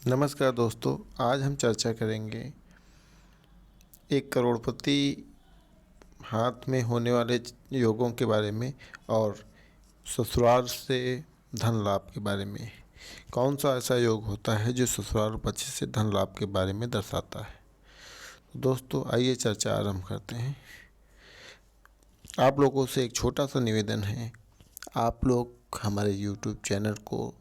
नमस्कार दोस्तों, आज हम चर्चा करेंगे एक करोड़पति हाथ में होने वाले योगों के बारे में और ससुराल से धन लाभ के बारे में। कौन सा ऐसा योग होता है जो ससुराल पक्ष से धन लाभ के बारे में दर्शाता है। तो दोस्तों आइए चर्चा आरंभ करते हैं। आप लोगों से एक छोटा सा निवेदन है, आप लोग हमारे यूट्यूब चैनल को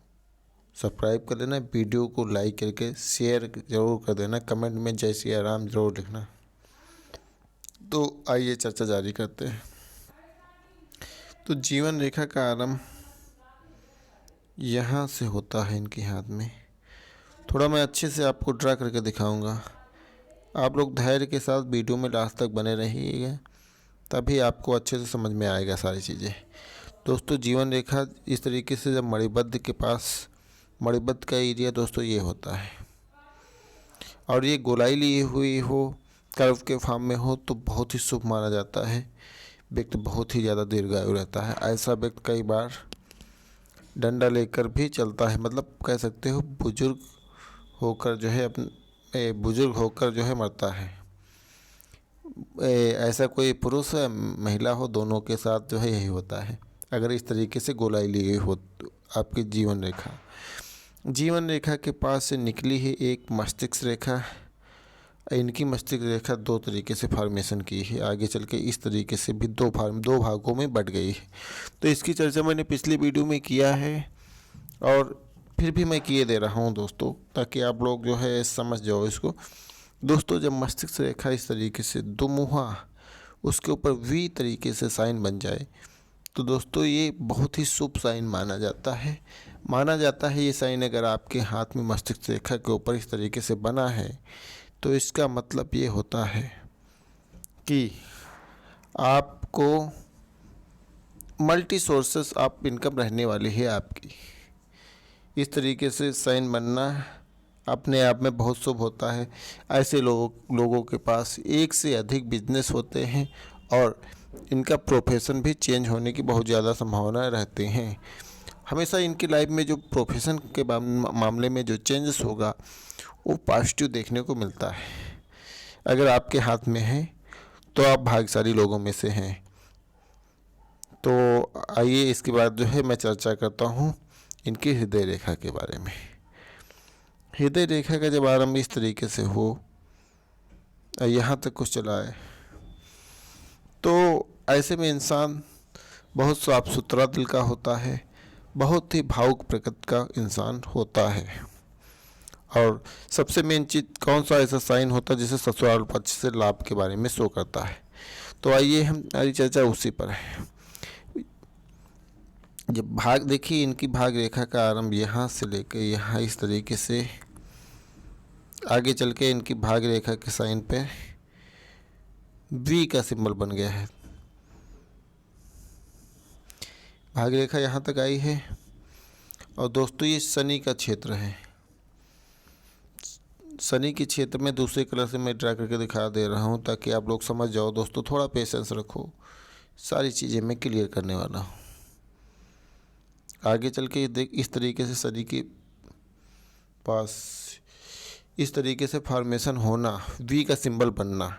सब्सक्राइब कर लेना, वीडियो को लाइक करके शेयर ज़रूर कर देना, कमेंट में जय श्री राम ज़रूर लिखना। तो आइए चर्चा जारी करते हैं। तो जीवन रेखा का आरंभ यहाँ से होता है इनके हाथ में। थोड़ा मैं अच्छे से आपको ड्रा करके दिखाऊंगा। आप लोग धैर्य के साथ वीडियो में लास्ट तक बने रहिएगा, तभी आपको अच्छे से समझ में आएगा सारी चीज़ें। दोस्तों जीवन रेखा इस तरीके से जब मणिबद्ध के पास, मणिबद्ध का एरिया दोस्तों ये होता है, और ये गोलाई लिए हुई हो, कर्व के फॉर्म में हो तो बहुत ही शुभ माना जाता है। व्यक्ति बहुत ही ज़्यादा दीर्घायु रहता है। ऐसा व्यक्ति कई बार डंडा लेकर भी चलता है, मतलब कह सकते हो बुजुर्ग होकर जो है बुजुर्ग होकर जो है मरता है। ऐसा कोई पुरुष है महिला हो, दोनों के साथ जो है यही होता है अगर इस तरीके से गोलाई ली हो तो। आपकी जीवन रेखा के पास से निकली है एक मस्तिष्क रेखा। इनकी मस्तिष्क रेखा दो तरीके से फॉर्मेशन की है, आगे चल के इस तरीके से भी दो भागों में बट गई है। तो इसकी चर्चा मैंने पिछली वीडियो में किया है और फिर भी मैं किए दे रहा हूँ दोस्तों, ताकि आप लोग जो है समझ जाओ इसको। दोस्तों जब मस्तिष्क रेखा इस तरीके से दुमुहा उसके ऊपर वी तरीके से साइन बन जाए तो दोस्तों ये बहुत ही शुभ साइन माना जाता है। ये साइन अगर आपके हाथ में मस्तिष्क रेखा के ऊपर इस तरीके से बना है तो इसका मतलब ये होता है कि आपको मल्टी सोर्सेस ऑफ इनकम रहने वाली है आपकी। इस तरीके से साइन बनना अपने आप में बहुत शुभ होता है। ऐसे लोगों के पास एक से अधिक बिजनेस होते हैं और इनका प्रोफेशन भी चेंज होने की बहुत ज़्यादा संभावना रहती हैं। हमेशा इनकी लाइफ में जो प्रोफेशन के मामले में जो चेंजेस होगा वो पॉजिटिव देखने को मिलता है। अगर आपके हाथ में है तो आप भाग्यशाली लोगों में से हैं। तो आइए इसके बाद जो है मैं चर्चा करता हूँ इनकी हृदय रेखा के बारे में। हृदय रेखा का जब आरंभ इस तरीके से हो, यहाँ तक कुछ चला है, तो ऐसे में इंसान बहुत साफ सुथरा दिल का होता है, बहुत ही भावुक प्रकृति का इंसान होता है। और सबसे मेन चीज़ कौन सा ऐसा साइन होता है जिसे ससुराल पक्ष से लाभ के बारे में शो करता है। तो आइए हमारी चर्चा उसी पर है। जब देखिए इनकी भाग रेखा का आरंभ यहाँ से लेकर यहाँ इस तरीके से आगे चल के इनकी भाग रेखा के साइन पे वी का सिंबल बन गया है। भाग रेखा यहाँ तक आई है और दोस्तों ये शनि का क्षेत्र है। शनि के क्षेत्र में दूसरे कलर से मैं ड्रा करके दिखा दे रहा हूँ ताकि आप लोग समझ जाओ। दोस्तों थोड़ा पेशेंस रखो, सारी चीज़ें मैं क्लियर करने वाला हूँ। आगे चल के देख इस तरीके से शनि के पास इस तरीके से फॉर्मेशन होना, वी का सिंबल बनना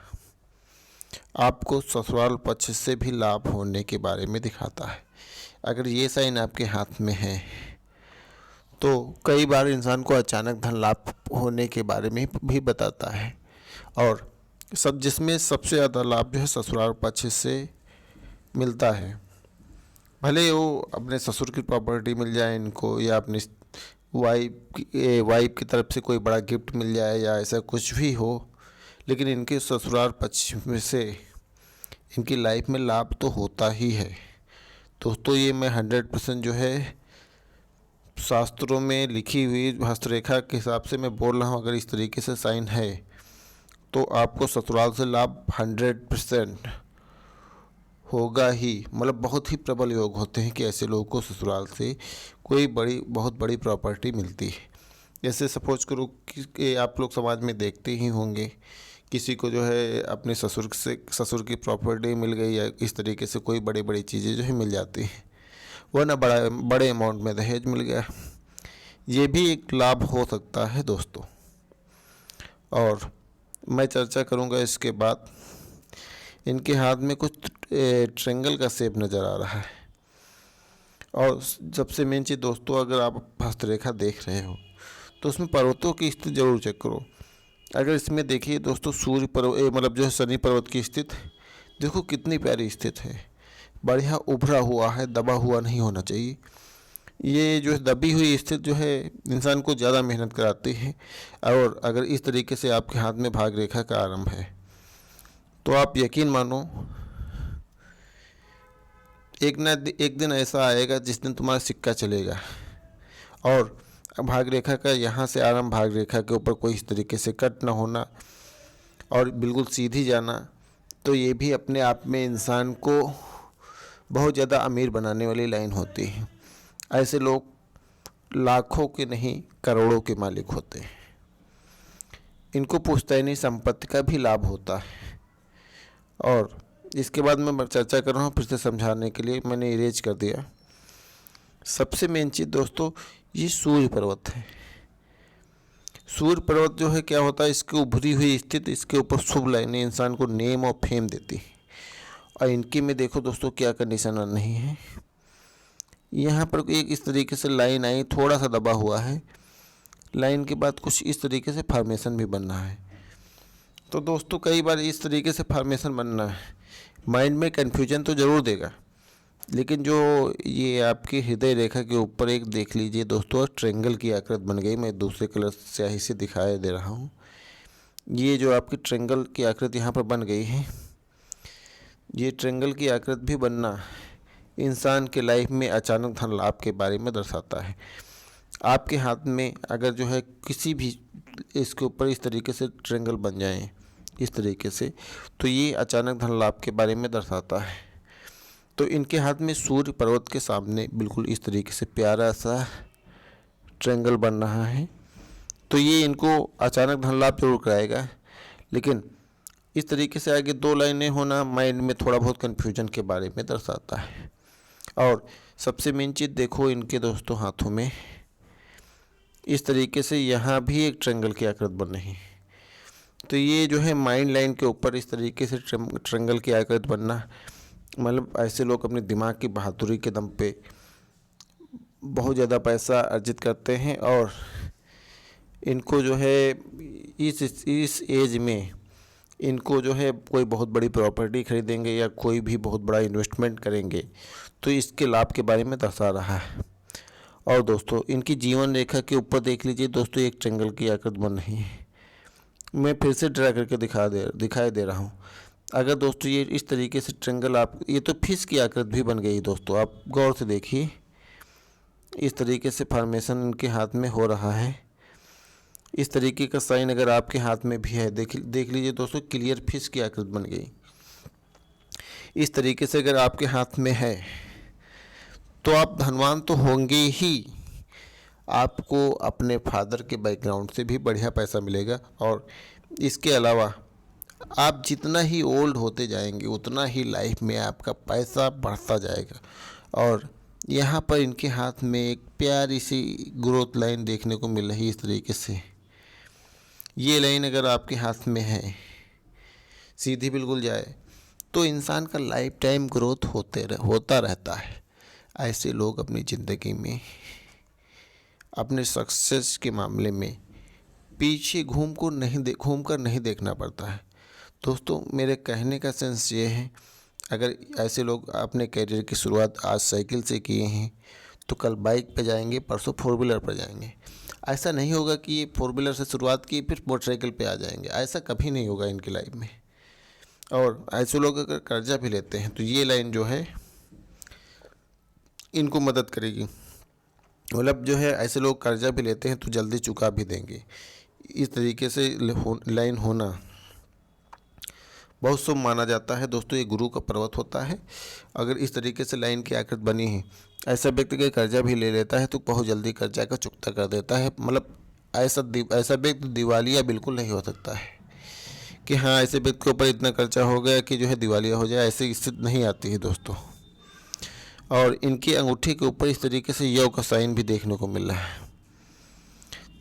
आपको ससुराल पक्ष से भी लाभ होने के बारे में दिखाता है। अगर ये साइन आपके हाथ में है तो कई बार इंसान को अचानक धन लाभ होने के बारे में भी बताता है, और जिसमें सबसे ज़्यादा लाभ जो है ससुराल पक्ष से मिलता है। भले वो अपने ससुर की प्रॉपर्टी मिल जाए इनको, या अपनी वाइफ की तरफ से कोई बड़ा गिफ्ट मिल जाए, या ऐसा कुछ भी हो, लेकिन इनके ससुराल पक्ष में से इनकी लाइफ में लाभ तो होता ही है। दोस्तों ये मैं 100% जो है शास्त्रों में लिखी हुई हस्तरेखा के हिसाब से मैं बोल रहा हूँ। अगर इस तरीके से साइन है तो आपको ससुराल से लाभ 100% होगा ही। मतलब बहुत ही प्रबल योग होते हैं कि ऐसे लोगों को ससुराल से कोई बहुत बड़ी प्रॉपर्टी मिलती है। जैसे सपोज करो कि आप लोग समाज में देखते ही होंगे, किसी को जो है अपने ससुर की प्रॉपर्टी मिल गई, या इस तरीके से कोई बड़ी चीज़ें जो है मिल जाती हैं, वह ना बड़े अमाउंट में दहेज मिल गया, ये भी एक लाभ हो सकता है दोस्तों। और मैं चर्चा करूँगा इसके बाद, इनके हाथ में कुछ ट्रेंगल का शेप नज़र आ रहा है। और सबसे मेन चीज़ दोस्तों, अगर आप हस्तरेखा देख रहे हो तो उसमें पर्वतों की स्थिति जरूर चेक करो। अगर इसमें देखिए दोस्तों, सूर्य पर्वत मतलब जो है शनि पर्वत की स्थिति देखो कितनी प्यारी स्थिति है, बढ़िया उभरा हुआ है, दबा हुआ नहीं होना चाहिए। ये जो है दबी हुई स्थिति जो है इंसान को ज़्यादा मेहनत कराती है। और अगर इस तरीके से आपके हाथ में भाग रेखा का आरंभ है तो आप यकीन मानो, एक दिन ऐसा आएगा जिस दिन तुम्हारा सिक्का चलेगा। और भाग रेखा का यहाँ से आरंभ, भाग रेखा के ऊपर कोई इस तरीके से कट ना होना और बिल्कुल सीधी जाना, तो ये भी अपने आप में इंसान को बहुत ज़्यादा अमीर बनाने वाली लाइन होती है। ऐसे लोग लाखों के नहीं करोड़ों के मालिक होते हैं। इनको पुश्तैनी संपत्ति का भी लाभ होता है। और इसके बाद मैं चर्चा कर रहा हूँ, फिर से समझाने के लिए मैंने इरेज कर दिया। सबसे मेन चीज़ दोस्तों, ये सूर्य पर्वत है। सूर्य पर्वत जो है क्या होता है, इसकी उभरी हुई स्थिति, इसके ऊपर शुभ लाइनें इंसान को नेम और फेम देती है। और इनकी में देखो दोस्तों क्या कंडीशन नहीं है, यहाँ पर एक इस तरीके से लाइन आई, थोड़ा सा दबा हुआ है, लाइन के बाद कुछ इस तरीके से फॉर्मेशन भी बनना है। तो दोस्तों कई बार इस तरीके से फॉर्मेशन बनना है, माइंड में कन्फ्यूजन तो ज़रूर देगा, लेकिन जो ये आपकी हृदय रेखा के ऊपर एक देख लीजिए दोस्तों, ट्रेंगल की आकृति बन गई। मैं दूसरे कलर स्याही से दिखाई दे रहा हूँ। ये जो आपकी ट्रेंगल की आकृति यहाँ पर बन गई है, ये ट्रेंगल की आकृति भी बनना इंसान के लाइफ में अचानक धन लाभ के बारे में दर्शाता है। आपके हाथ में अगर जो है किसी भी इसके ऊपर इस तरीके से ट्रेंगल बन जाए इस तरीके से, तो ये अचानक धन लाभ के बारे में दर्शाता है। तो इनके हाथ में सूर्य पर्वत के सामने बिल्कुल इस तरीके से प्यारा सा ट्रेंगल बन रहा है, तो ये इनको अचानक धन लाभ जरूर कराएगा। लेकिन इस तरीके से आगे दो लाइनें होना माइंड में थोड़ा बहुत कन्फ्यूजन के बारे में दर्शाता है। और सबसे मेन चीज़ देखो, इनके दोस्तों हाथों में इस तरीके से यहाँ भी एक ट्रेंगल की आकृति बन रही है। तो ये जो है माइंड लाइन के ऊपर इस तरीके से ट्रेंगल की आकृति बनना, मतलब ऐसे लोग अपने दिमाग की बहादुरी के दम पे बहुत ज़्यादा पैसा अर्जित करते हैं। और इनको जो है इस एज में इनको जो है कोई बहुत बड़ी प्रॉपर्टी खरीदेंगे या कोई भी बहुत बड़ा इन्वेस्टमेंट करेंगे तो इसके लाभ के बारे में दर्शा रहा है। और दोस्तों इनकी जीवन रेखा के ऊपर देख लीजिए दोस्तों, एक ट्रेंगल की आकृति बन रही है। मैं फिर से ड्रा करके दिखाई दे रहा हूँ। अगर दोस्तों ये इस तरीके से ट्रेंगल, आप ये तो फिश की आकृति भी बन गई दोस्तों, आप गौर से देखिए, इस तरीके से फॉर्मेशन इनके हाथ में हो रहा है। इस तरीके का साइन अगर आपके हाथ में भी है, देख लीजिए दोस्तों, क्लियर फिश की आकृति बन गई। इस तरीके से अगर आपके हाथ में है तो आप धनवान तो होंगे ही, आपको अपने फादर के बैकग्राउंड से भी बढ़िया पैसा मिलेगा। और इसके अलावा आप जितना ही ओल्ड होते जाएंगे उतना ही लाइफ में आपका पैसा बढ़ता जाएगा। और यहाँ पर इनके हाथ में एक प्यारी सी ग्रोथ लाइन देखने को मिल रही है। इस तरीके से ये लाइन अगर आपके हाथ में है, सीधी बिल्कुल जाए, तो इंसान का लाइफ टाइम ग्रोथ होता रहता है। ऐसे लोग अपनी ज़िंदगी में अपने सक्सेस के मामले में पीछे घूम कर नहीं देखना पड़ता है। दोस्तों मेरे कहने का सेंस ये है, अगर ऐसे लोग अपने करियर की शुरुआत आज साइकिल से किए हैं तो कल बाइक पे जाएंगे, परसों फोर व्हीलर पर जाएंगे। ऐसा नहीं होगा कि ये फोर व्हीलर से शुरुआत की फिर मोटरसाइकिल पे आ जाएंगे, ऐसा कभी नहीं होगा इनकी लाइफ में। और ऐसे लोग अगर कर्जा भी लेते हैं तो ये लाइन जो है इनको मदद करेगी। मतलब जो है ऐसे लोग कर्जा भी लेते हैं तो जल्दी चुका भी देंगे। इस तरीके से लाइन होना बहुत शुभ माना जाता है दोस्तों। ये गुरु का पर्वत होता है। अगर इस तरीके से लाइन की आकृति बनी है, ऐसा व्यक्ति अगर कर्जा भी ले लेता है तो बहुत जल्दी कर्जा का चुकता कर देता है। मतलब ऐसा व्यक्ति दिवालिया बिल्कुल नहीं हो सकता है कि हाँ ऐसे व्यक्ति के ऊपर इतना कर्जा हो गया कि जो है दिवालिया हो जाए, ऐसी स्थिति नहीं आती है दोस्तों। और इनकी अंगूठी के ऊपर इस तरीके से योग का साइन भी देखने को मिल रहा है।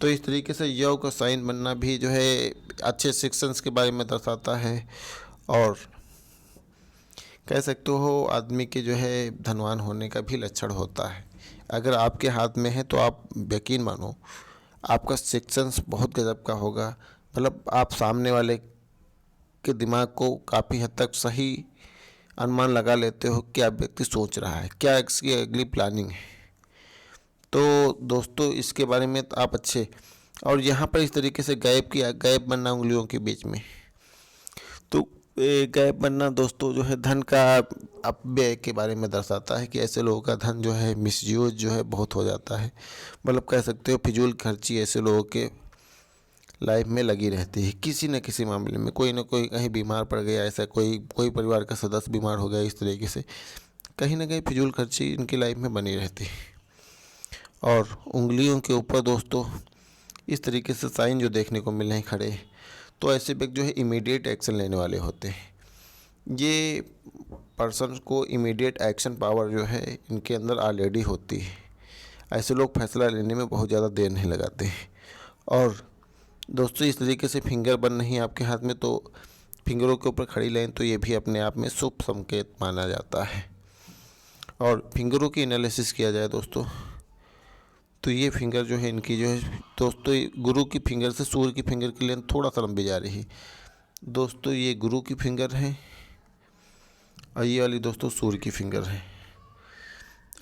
तो इस तरीके से य का साइन बनना भी जो है अच्छे शिक्षण के बारे में दर्शाता है। और कह सकते हो आदमी के जो है धनवान होने का भी लक्षण होता है। अगर आपके हाथ में है तो आप यकीन मानो आपका शिक्षण बहुत गजब का होगा। मतलब आप सामने वाले के दिमाग को काफ़ी हद तक सही अनुमान लगा लेते हो क्या व्यक्ति सोच रहा है, क्या इसकी अगली प्लानिंग है। तो दोस्तों इसके बारे में तो आप अच्छे। और यहाँ पर इस तरीके से गैप बनना उंगलियों के बीच में, तो गैप बनना दोस्तों जो है धन का अपव्यय के बारे में दर्शाता है कि ऐसे लोगों का धन जो है मिसयूज जो है बहुत हो जाता है। मतलब कह सकते हो फिजूल खर्ची ऐसे लोगों के लाइफ में लगी रहती है। किसी न किसी मामले में कोई ना कोई कहीं बीमार पड़ गया, ऐसा कोई परिवार का सदस्य बीमार हो गया, इस तरीके से कहीं ना कहीं फिजूल खर्ची इनकी लाइफ में बनी रहती है। और उंगलियों के ऊपर दोस्तों इस तरीके से साइन जो देखने को मिल रहे हैं खड़े, तो ऐसे व्यक्ति जो है इमीडिएट एक्शन लेने वाले होते हैं। ये पर्सन को इमीडिएट एक्शन पावर जो है इनके अंदर ऑलरेडी होती है। ऐसे लोग फैसला लेने में बहुत ज़्यादा देर नहीं लगाते हैं। और दोस्तों इस तरीके से फिंगर बन रही है आपके हाथ में, तो फिंगरों के ऊपर खड़ी लाइन, तो ये भी अपने आप में शुभ संकेत माना जाता है। और फिंगरों की एनालिसिस किया जाए दोस्तों, तो ये फिंगर जो है इनकी जो है दोस्तों गुरु की फिंगर से सूर्य की फिंगर की लेंथ थोड़ा सा लंबी जा रही है। दोस्तों ये गुरु की फिंगर है और ये वाली दोस्तों सूर्य की फिंगर है।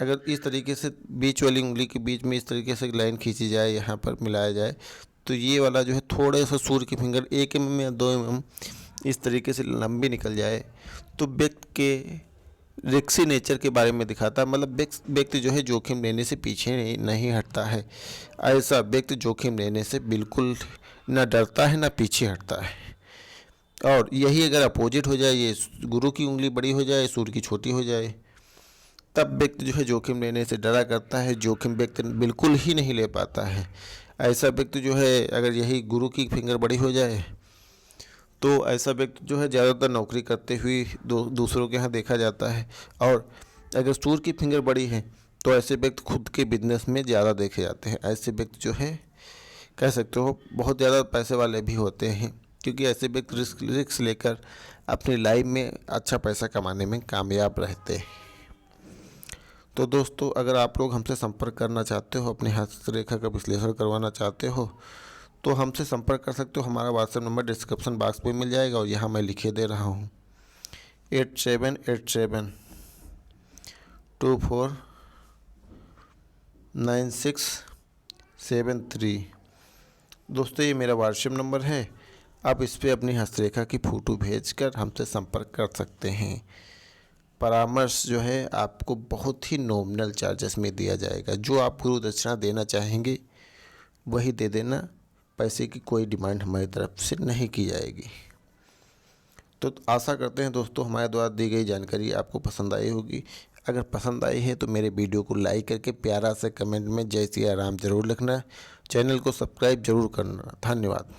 अगर इस तरीके से बीच वाली उंगली के बीच में इस तरीके से लाइन खींची जाए, यहाँ पर मिलाया जाए, तो ये वाला जो है थोड़ा सा सूर्य की फिंगर 1 mm या 2 mm इस तरीके से लंबी निकल जाए, तो व्यक्ति के रिस्की नेचर के बारे में दिखाता है। मतलब व्यक्ति जो है जोखिम लेने से पीछे नहीं हटता है। ऐसा व्यक्ति जोखिम लेने से बिल्कुल ना डरता है ना पीछे हटता है। और यही अगर अपोजिट हो जाए, ये गुरु की उंगली बड़ी हो जाए, सूर्य की छोटी हो जाए, तब व्यक्ति जो है जोखिम लेने से डरा करता है, जोखिम व्यक्ति बिल्कुल ही नहीं ले पाता है। ऐसा व्यक्ति जो है अगर यही गुरु की फिंगर बड़ी हो जाए, तो ऐसा व्यक्ति जो है ज़्यादातर नौकरी करते हुए दूसरों के यहाँ देखा जाता है। और अगर सूर्य की फिंगर बड़ी है तो ऐसे व्यक्ति खुद के बिजनेस में ज़्यादा देखे जाते हैं। ऐसे व्यक्ति जो है कह सकते हो बहुत ज़्यादा पैसे वाले भी होते हैं, क्योंकि ऐसे व्यक्ति रिस्क लेकर अपनी लाइफ में अच्छा पैसा कमाने में कामयाब रहते हैं। तो दोस्तों अगर आप लोग हमसे संपर्क करना चाहते हो, अपने हस्तरेखा का विश्लेषण करवाना चाहते हो, तो हमसे संपर्क कर सकते हो। हमारा व्हाट्सएप नंबर डिस्क्रिप्शन बॉक्स पे मिल जाएगा और यहाँ मैं लिखे दे रहा हूँ 8787249673। दोस्तों ये मेरा व्हाट्सएप नंबर है, आप इस पर अपनी हस्तरेखा की फ़ोटो भेजकर हमसे संपर्क कर सकते हैं। परामर्श जो है आपको बहुत ही नॉमिनल चार्जेस में दिया जाएगा। जो आप गुरु दक्षिणा देना चाहेंगे वही दे देना, पैसे की कोई डिमांड हमारी तरफ से नहीं की जाएगी। तो आशा करते हैं दोस्तों हमारे द्वारा दी गई जानकारी आपको पसंद आई होगी। अगर पसंद आई है तो मेरे वीडियो को लाइक करके प्यारा से कमेंट में जय सिया राम ज़रूर लिखना। चैनल को सब्सक्राइब ज़रूर करना। धन्यवाद।